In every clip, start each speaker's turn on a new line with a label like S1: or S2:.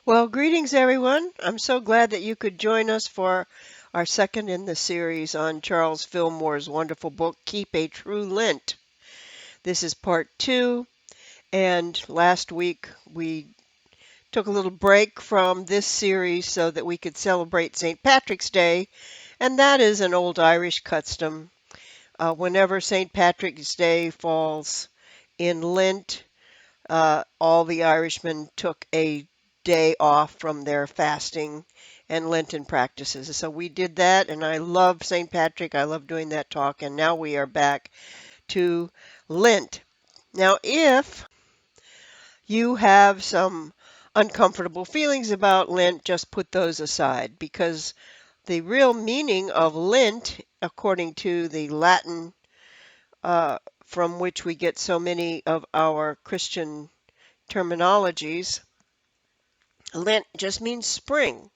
S1: Well, greetings, everyone. I'm so glad that you could join us for our second in the series on Charles Fillmore's wonderful book, Keep a True Lent. This is part two, and last week we took a little break from this series so that we could celebrate St. Patrick's Day, and that is an old Irish custom. Whenever St. Patrick's Day falls in Lent, all the Irishmen took a day off from their fasting and Lenten practices. So we did that, and I love St. Patrick. I love doing that talk, and now we are back to Lent. Now, if you have some uncomfortable feelings about Lent, just put those aside because the real meaning of Lent, according to the Latin uh, from which we get so many of our Christian terminologies, Lent just means spring.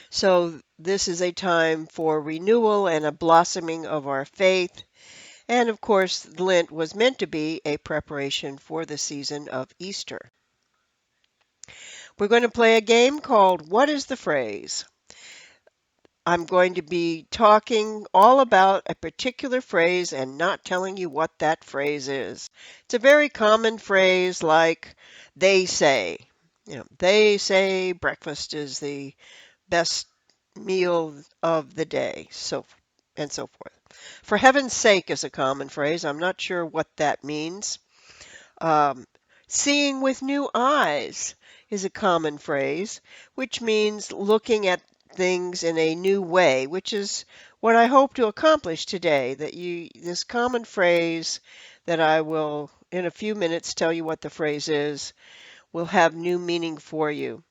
S1: So this is a time for renewal and a blossoming of our faith. And of course, Lent was meant to be a preparation for the season of Easter. We're going to play a game called What is the Phrase? I'm going to be talking all about a particular phrase and not telling you what that phrase is. It's a very common phrase like they say. They say breakfast is the best meal of the day, so and so forth. For heaven's sake is a common phrase. I'm not sure what that means. Um, Seeing with new eyes is a common phrase, which means looking at things in a new way, which is what I hope to accomplish today. This common phrase that I will, in a few minutes, tell you what the phrase is, will have new meaning for you.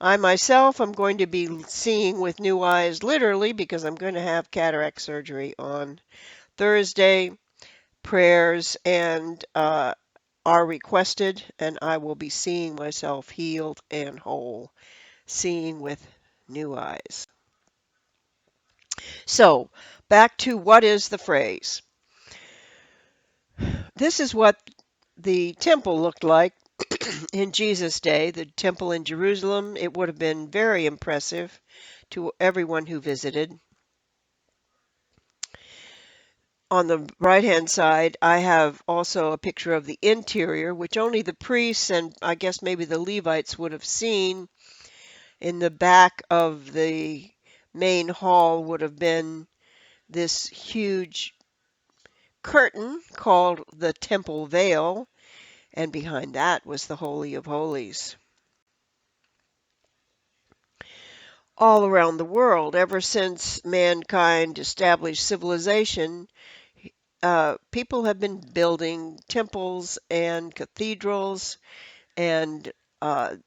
S1: I myself am going to be seeing with new eyes, literally, because I'm going to have cataract surgery on Thursday. Prayers and are requested, and I will be seeing myself healed and whole, seeing with new eyes. So, back to what is the phrase? This is what the temple looked like in Jesus' day. The temple in Jerusalem, it would have been very impressive to everyone who visited. On the right-hand side, I have also a picture of the interior, which only the priests and I guess maybe the Levites would have seen. In the back of the main hall would have been this huge curtain called the temple veil, and behind that was the Holy of Holies. All around the world, ever since mankind established civilization, people have been building temples and cathedrals, and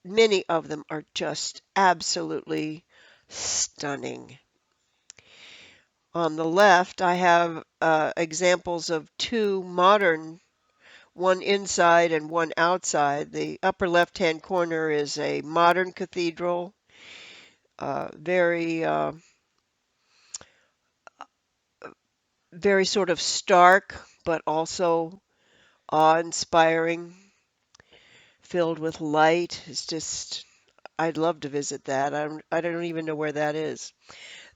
S1: many of them are just absolutely stunning. On the left, I have examples of two modern, one inside and one outside. The upper left-hand corner is a modern cathedral, very, very sort of stark, but also awe-inspiring, filled with light. It's just, I'd love to visit that. I don't even know where that is.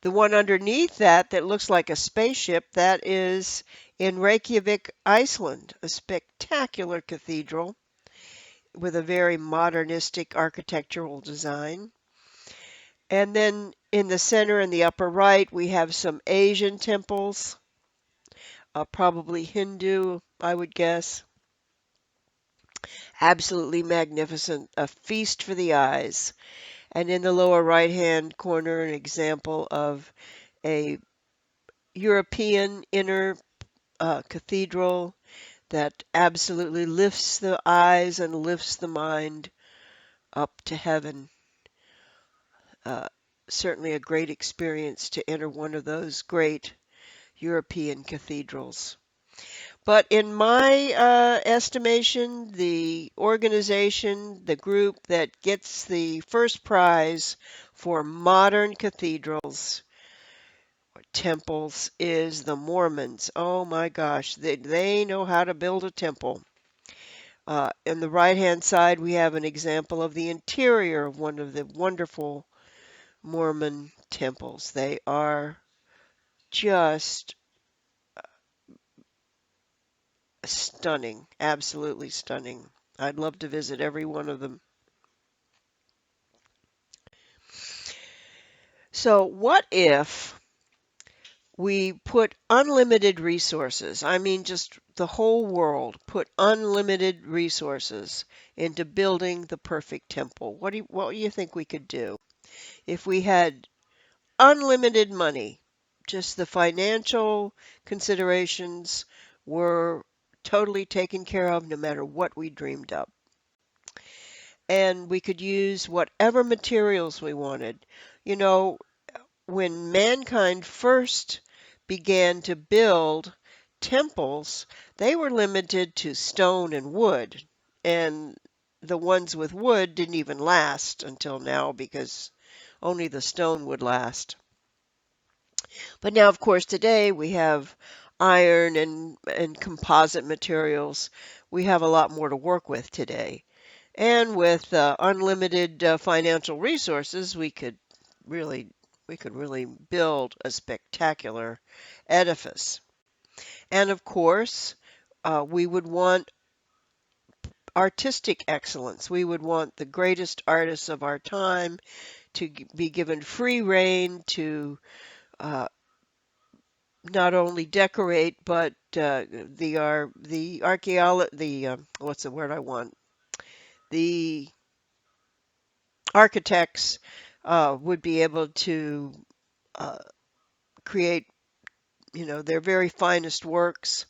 S1: The one underneath that that looks like a spaceship, that is in Reykjavik, Iceland, a spectacular cathedral with a very modernistic architectural design. And then in the center in the upper right, we have some Asian temples, probably Hindu, I would guess. Absolutely magnificent, a feast for the eyes. And in the lower right-hand corner, an example of a European inner cathedral that absolutely lifts the eyes and lifts the mind up to heaven. Uh, Certainly a great experience to enter one of those great European cathedrals. But in my estimation, the organization, the group that gets the first prize for modern cathedrals or temples is the Mormons. Oh my gosh, they know how to build a temple. On the right-hand side, we have an example of the interior of one of the wonderful Mormon temples. They are just stunning, absolutely stunning. I'd love to visit every one of them. So, what if we put unlimited resources? I mean, just the whole world put unlimited resources into building the perfect temple. What do you think we could do if we had unlimited money? Just the financial considerations were totally taken care of no matter what we dreamed up. And we could use whatever materials we wanted. You know, when mankind first began to build temples, they were limited to stone and wood. And the ones with wood didn't even last until now because only the stone would last. But now, of course, today we have iron and composite materials. We have a lot more to work with today. And with unlimited financial resources, really we could really build a spectacular edifice. And of course, we would want artistic excellence. We would want the greatest artists of our time to be given free rein to uh, not only decorate, but the archaeolo the what's the word I want? The architects would be able to uh, create, their very finest works.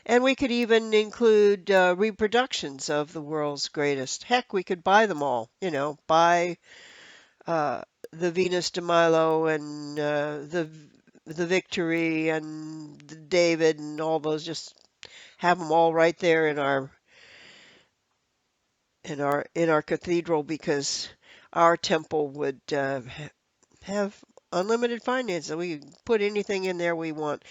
S1: And we could even include reproductions of the world's greatest. Heck, we could buy them all, buy uh, the Venus de Milo and the Victory and the David and all those. Just have them all right there in our cathedral because our temple would have unlimited finances. We could put anything in there we want.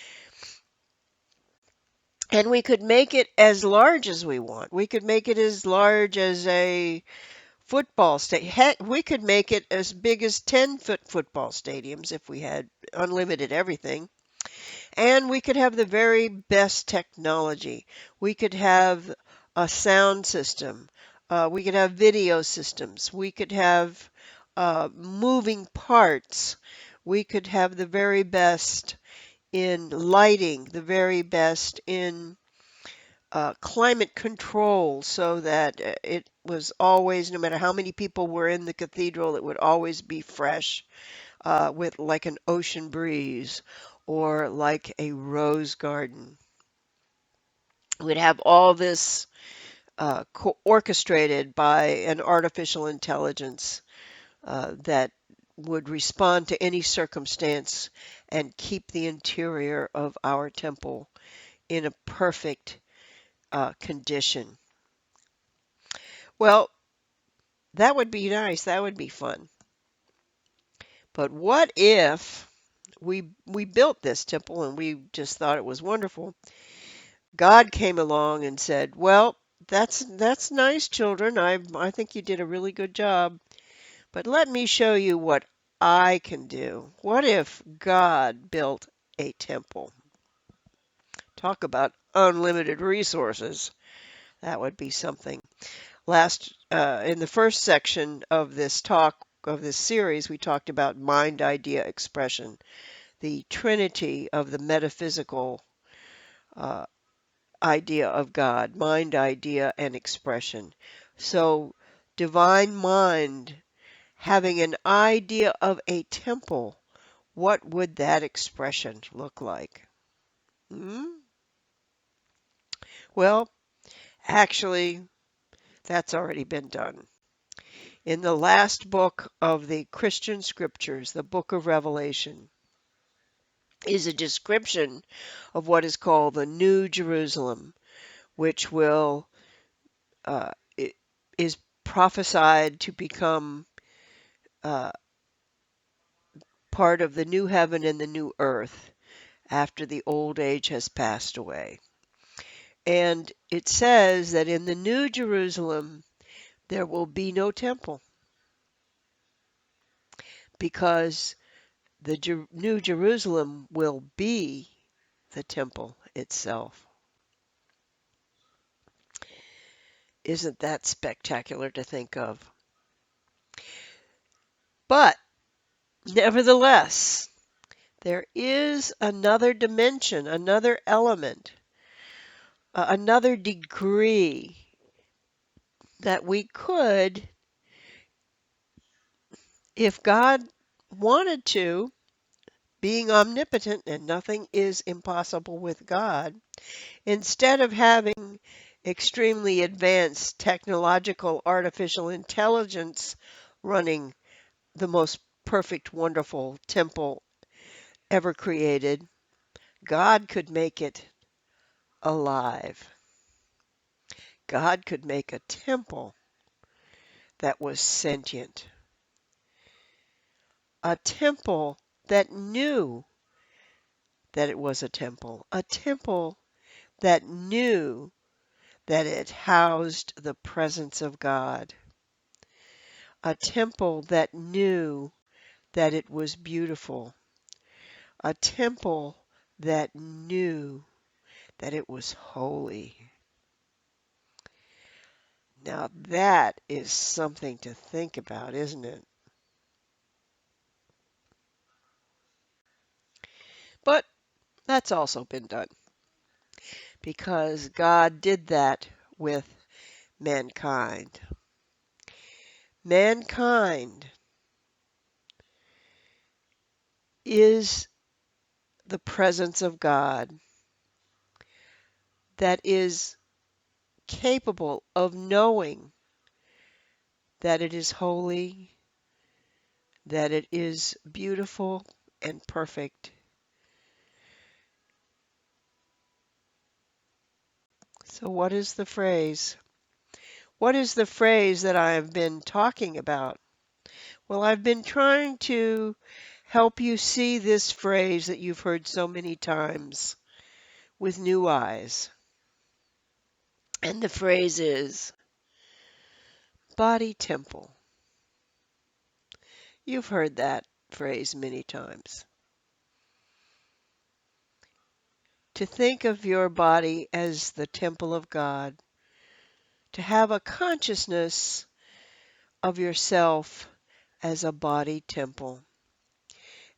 S1: And we could make it as large as we want. We could make it as large as a football stadium. Heck, we could make it as big as 10-foot football stadiums if we had unlimited everything. And we could have the very best technology. We could have a sound system. We could have video systems. We could have moving parts. We could have the very best in lighting, the very best in climate control so that it was always, no matter how many people were in the cathedral, it would always be fresh with like an ocean breeze or like a rose garden. We'd have all this orchestrated by an artificial intelligence that would respond to any circumstance and keep the interior of our temple in a perfect condition. Well, that would be nice. That would be fun. But what if we built this temple and we just thought it was wonderful? God came along and said, "Well, that's nice, children. I think you did a really good job. But let me show you what I can do." What if God built a temple? Talk about unlimited resources. That would be something. In the first section of this series, we talked about mind, idea, expression, the trinity of the metaphysical uh, idea of God, mind, idea, and expression. So, divine mind having an idea of a temple, what would that expression look like? Hmm? Well, actually, that's already been done. In the last book of the Christian scriptures, the book of Revelation, is a description of what is called the New Jerusalem, which will uh, is prophesied to become uh, part of the new heaven and the new earth after the old age has passed away. And it says that in the New Jerusalem, there will be no temple because the New Jerusalem will be the temple itself. Isn't that spectacular to think of? But nevertheless, there is another dimension, another element, another degree that we could, if God wanted to, being omnipotent and nothing is impossible with God, instead of having extremely advanced technological artificial intelligence running the most perfect, wonderful temple ever created, God could make it alive. God could make a temple that was sentient, a temple that knew that it was a temple that knew that it housed the presence of God, a temple that knew that it was beautiful, a temple that knew that it was holy. Now that is something to think about, isn't it? But that's also been done because God did that with mankind. Mankind is the presence of God that is capable of knowing that it is holy, that it is beautiful and perfect. So what is the phrase? What is the phrase that I have been talking about? Well, I've been trying to help you see this phrase that you've heard so many times with new eyes. And the phrase is body temple. You've heard that phrase many times. To think of your body as the temple of God, to have a consciousness of yourself as a body temple.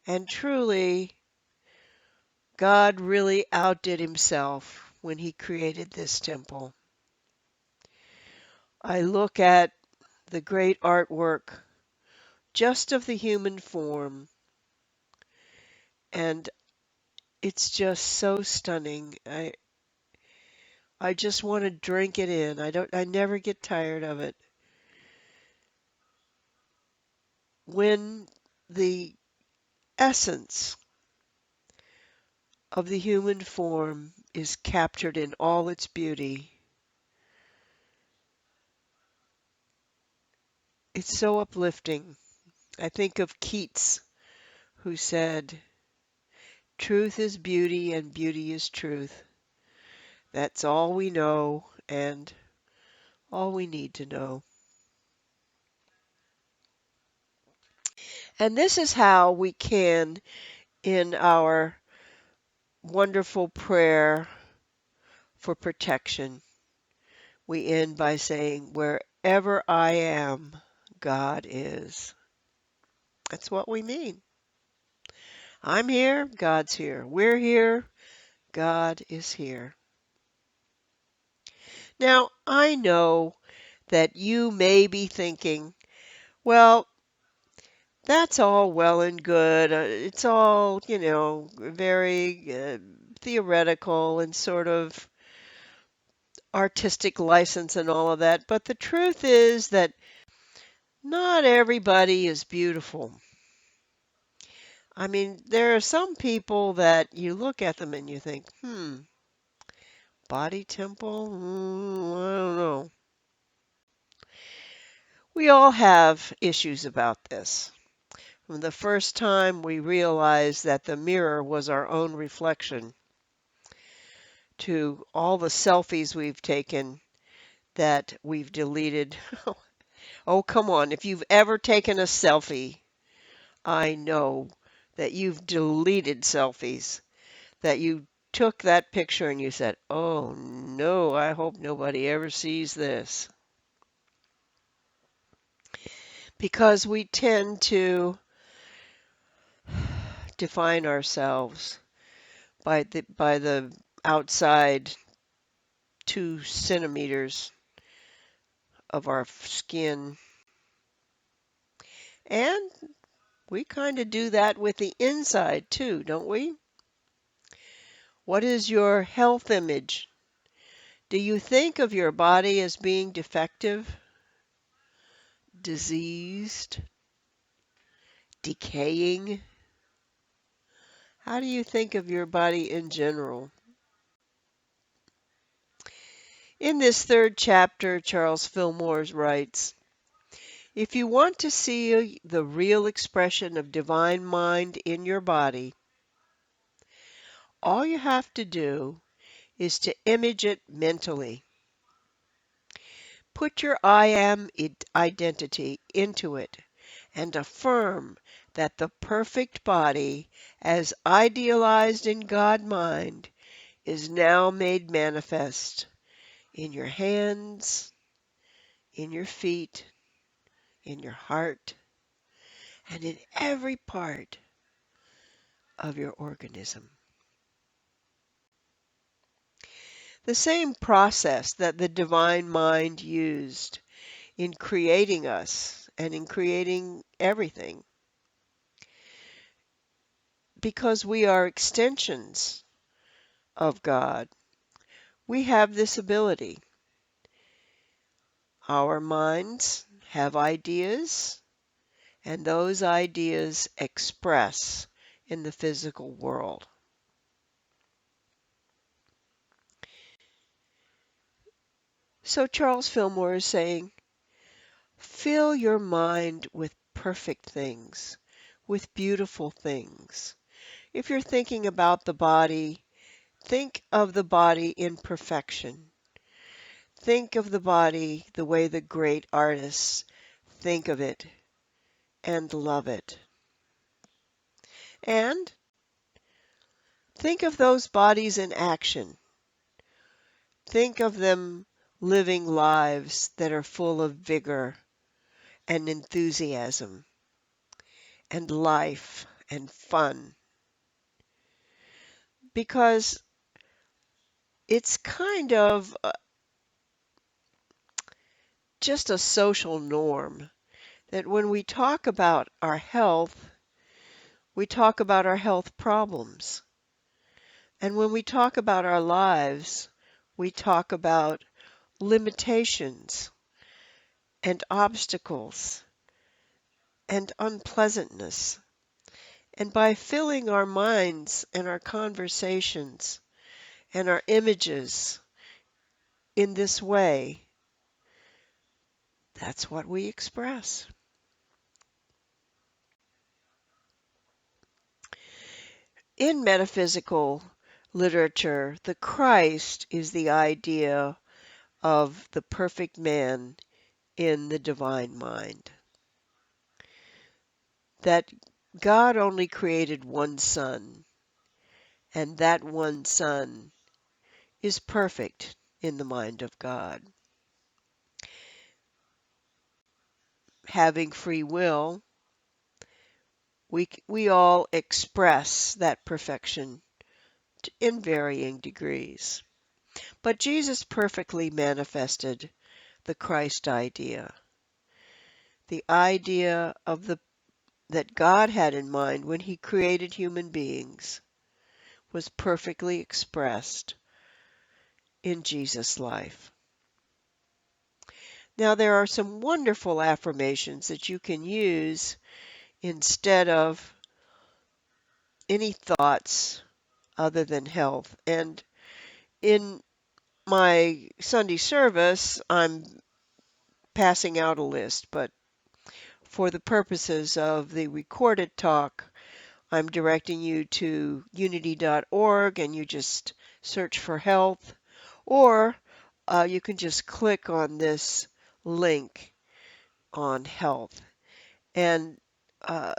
S1: And truly, God really outdid himself when he created this temple. I look at the great artwork just of the human form, and it's just so stunning. I just want to drink it in. I never get tired of it. When the essence of the human form is captured in all its beauty, it's so uplifting. I think of Keats, who said, "Truth is beauty and beauty is truth. That's all we know and all we need to know." And this is how we can, in our wonderful prayer for protection, we end by saying, "Wherever I am, God is." That's what we mean. I'm here, God's here. We're here, God is here. Now, I know that you may be thinking, well, that's all well and good. It's all, very theoretical and sort of artistic license and all of that. But the truth is that not everybody is beautiful. I mean, there are some people that you look at them and you think, body temple? I don't know. We all have issues about this. From the first time we realized that the mirror was our own reflection, to all the selfies we've taken that we've deleted. Oh, come on. If you've ever taken a selfie, I know that you've deleted selfies, that you took that picture and you said, oh no, I hope nobody ever sees this. Because we tend to define ourselves by the outside 2 centimeters of our skin. And we kind of do that with the inside too, don't we? What is your health image? Do you think of your body as being defective, diseased, decaying? How do you think of your body in general? In this third chapter, Charles Fillmore writes, if you want to see the real expression of divine mind in your body, all you have to do is to image it mentally. Put your I am identity into it and affirm that the perfect body, as idealized in God mind, is now made manifest in your hands, in your feet, in your heart, and in every part of your organism. The same process that the divine mind used in creating us and in creating everything, because we are extensions of God, we have this ability. Our minds have ideas, and those ideas express in the physical world. So Charles Fillmore is saying, fill your mind with perfect things, with beautiful things. If you're thinking about the body, think of the body in perfection. Think of the body the way the great artists think of it and love it. And think of those bodies in action. Think of them living lives that are full of vigor and enthusiasm and life and fun. Because it's kind of just a social norm that when we talk about our health, we talk about our health problems. And when we talk about our lives, we talk about limitations and obstacles and unpleasantness. And by filling our minds and our conversations and our images in this way, that's what we express. In metaphysical literature, the Christ is the idea of the perfect man in the divine mind. That God only created one Son, and that one Son is perfect in the mind of God. Having free will, we all express that perfection in varying degrees. But Jesus perfectly manifested the Christ idea, the idea of that God had in mind when he created human beings was perfectly expressed in Jesus' life. Now there are some wonderful affirmations that you can use instead of any thoughts other than health. And in my Sunday service, I'm passing out a list, but for the purposes of the recorded talk, I'm directing you to unity.org, and you just search for health, or you can just click on this link on health. And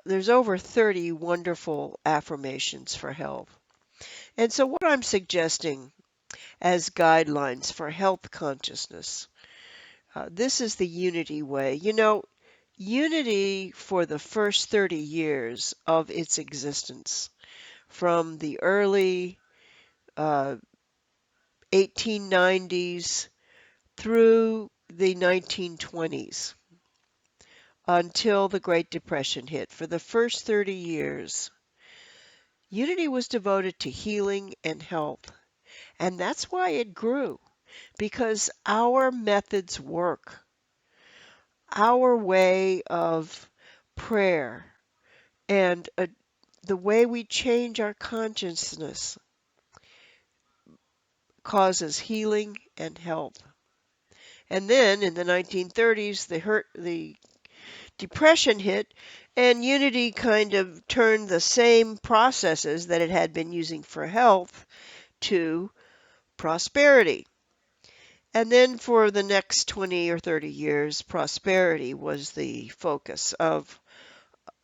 S1: there's over 30 wonderful affirmations for health. And so, what I'm suggesting as guidelines for health consciousness, this is the unity way. You know, unity for the first 30 years of its existence, from the early uh, 1890s through the 1920s until the Great Depression hit. For the first 30 years, unity was devoted to healing and health. And that's why it grew, because our methods work. Our way of prayer and the way we change our consciousness causes healing and health. And then in the 1930s, the Depression hit, and Unity kind of turned the same processes that it had been using for health to prosperity. And then for the next 20 or 30 years, prosperity was the focus of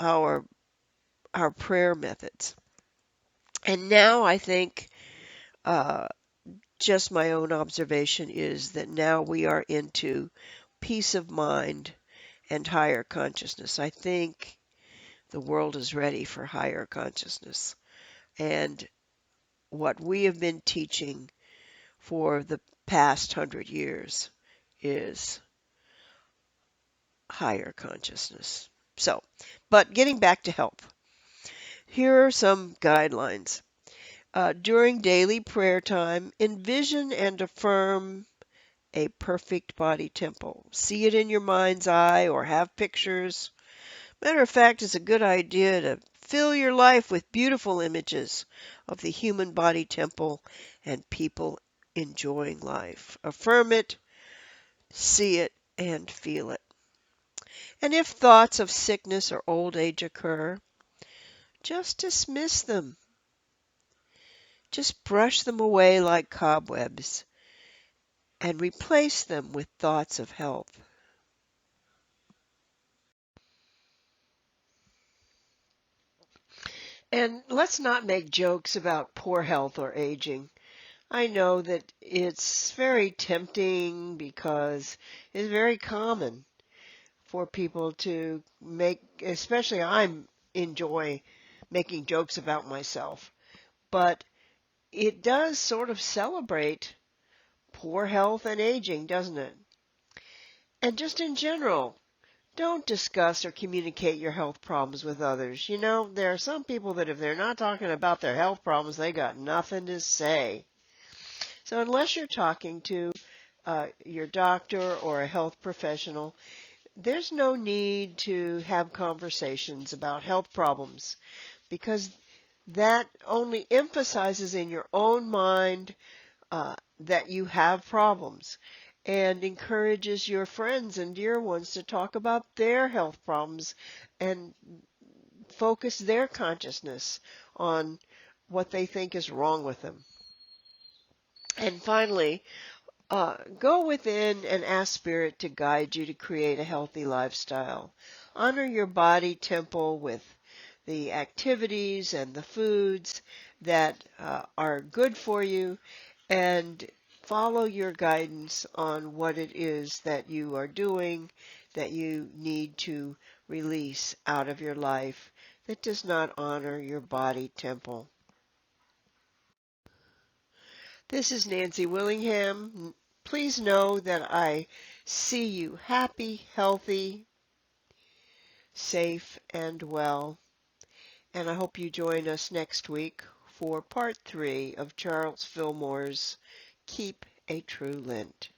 S1: our our prayer methods. And now I think uh, just my own observation is that now we are into peace of mind and higher consciousness. I think the world is ready for higher consciousness. And what we have been teaching for the past 100 years is higher consciousness. So, but getting back to health, here are some guidelines. During daily prayer time, envision and affirm a perfect body temple. See it in your mind's eye or have pictures. Matter of fact, it's a good idea to fill your life with beautiful images of the human body temple and people enjoying life. Affirm it, see it, and feel it. And if thoughts of sickness or old age occur, just dismiss them. Just brush them away like cobwebs and replace them with thoughts of health. And let's not make jokes about poor health or aging. I know that it's very tempting because it's very common for people to make, especially I enjoy making jokes about myself, but it does sort of celebrate poor health and aging, doesn't it? And just in general, don't discuss or communicate your health problems with others. You know, there are some people that if they're not talking about their health problems, they got nothing to say. So unless you're talking to your doctor or a health professional, there's no need to have conversations about health problems because that only emphasizes in your own mind that you have problems and encourages your friends and dear ones to talk about their health problems and focus their consciousness on what they think is wrong with them. And finally, go within and ask Spirit to guide you to create a healthy lifestyle. Honor your body temple with the activities and the foods that are good for you, and follow your guidance on what it is that you are doing that you need to release out of your life that does not honor your body temple. This is Nancy Willingham. Please know that I see you happy, healthy, safe, and well. And I hope you join us next week for part 3 of Charles Fillmore's Keep a True Lent.